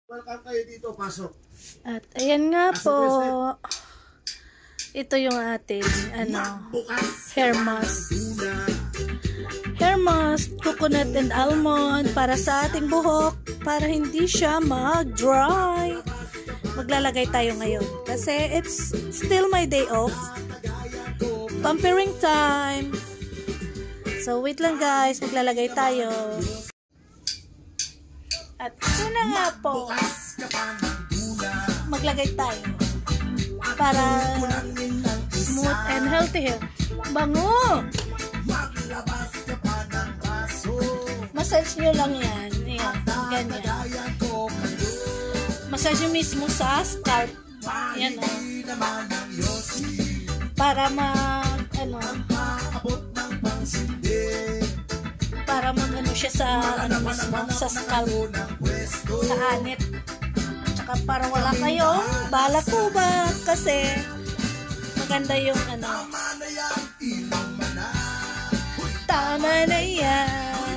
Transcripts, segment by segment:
Welcome kayo dito, pasok. At ayan nga po. Ito yung ating hair mask. Hair mask, coconut and almond para sa ating buhok para hindi siya mag-dry. Maglalagay tayo ngayon kasi it's still my day off. Pampering time. So wait lang guys, maglalagay tayo. At ito na nga po, maglagay tayo para smooth and healthy hair. Bango! Massage nyo lang yan. Ayan, ganyan. Massage nyo mismo sa scalp. Ayan o. Para para mag-ano siya sa sa scalp, sa anit. Tsaka para wala kayong balak-ubak kasi maganda yung tama na yan.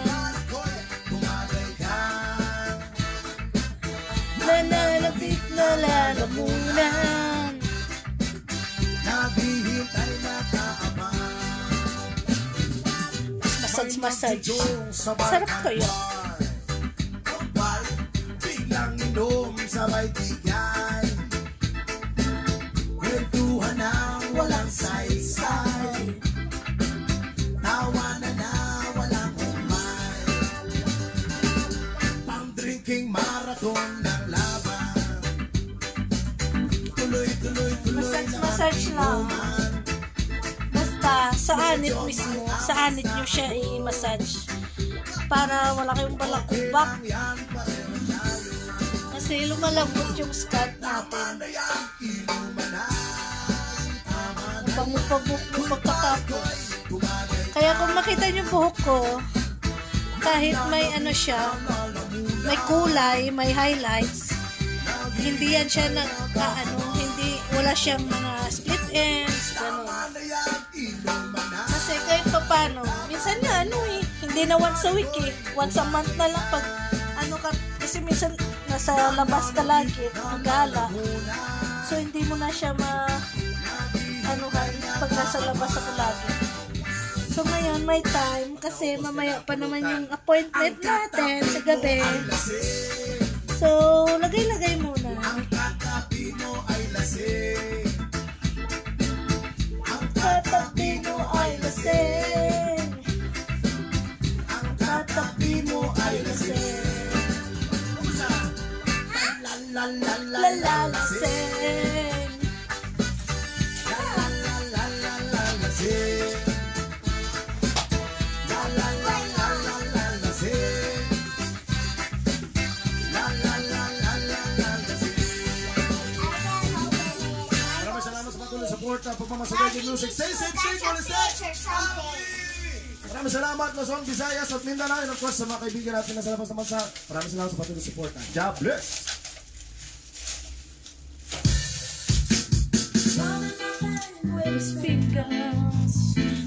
Nanalapit na lalamunan. Massage. Sarap kayo. Biglang inom sabay tigay. Kwentuhan ng walang saysay. Tawanan na walang umay. Pang-drinking marathon ng laban. Tuloy. Massage lang. Sa anit mismo, sa anit nyo siya i-massage para wala kayong balak-ubak kasi lumalambot yung scalp natin. Pagmupabuk mo pagkatapos. Kaya kung makita nyo buhok ko, kahit may siya, may kulay, may highlights, hindi yan siya wala siyang mga split ends, gano'n. Kasi kahit pa paano, minsan nga hindi na once a week once a month na lang pag kasi minsan nasa labas ka lagi, mag-gala. So hindi mo na siya pag nasa labas ako lagi. So ngayon may time kasi mamaya pa naman yung appointment natin sa gabi. So lagay muna. Ang tatabi mo ay lasing. Ang tatabi mo ay lasing. Ang tatabi mo ay lasing. La lasing. Pagmamasagay ng music. Say, maraming salamat Luzon, Visayas at Mindanao, and of course sa mga kaibigan natin na sa labas ng bansa. Maraming salamat sa patuloy support. God bless! With his fingers,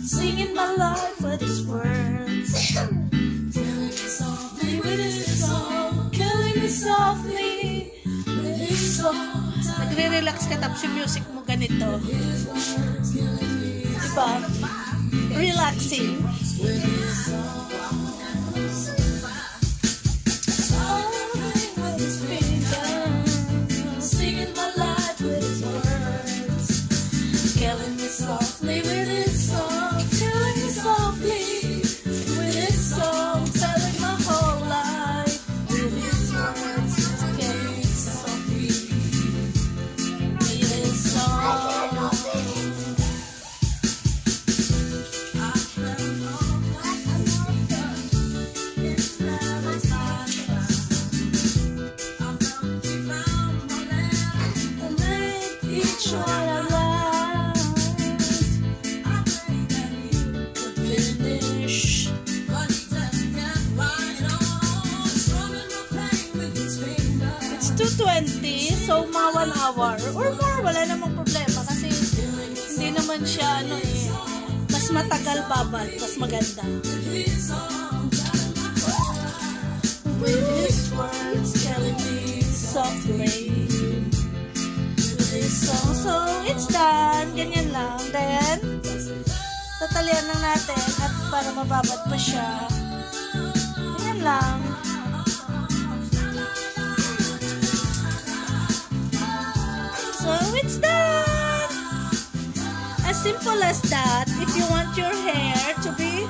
singing my life with his words, killing me softly with his song, killing me softly with his song. Nagre-relax ka tapos yung music mo ganito, diba? Relaxing. Singing my life with his words, killing me softly with his song, killing me softly with his song, telling my whole life with his words, killing me softly with his song. It's 2:20, so mga 1 hour or more, wala namang problema kasi hindi naman siya mas matagal babad, mas maganda. With his words telling me softly with this song. So, it's done. Ganyan lang. Then, tatalian lang natin at para mababad pa siya. Ganyan lang. So, it's done! As simple as that. If you want your hair to be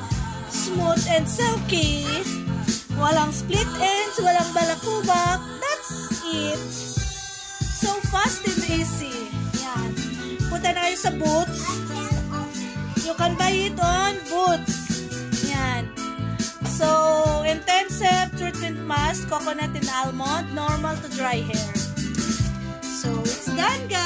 smooth and silky, walang split ends, walang balakubak, that's it. So fast and easy. Yan. Punta na kayo sa Boots. You can buy it on Boots. Yan. So, intensive treatment mask, coconut and almond, normal to dry hair. So, it's done, guys.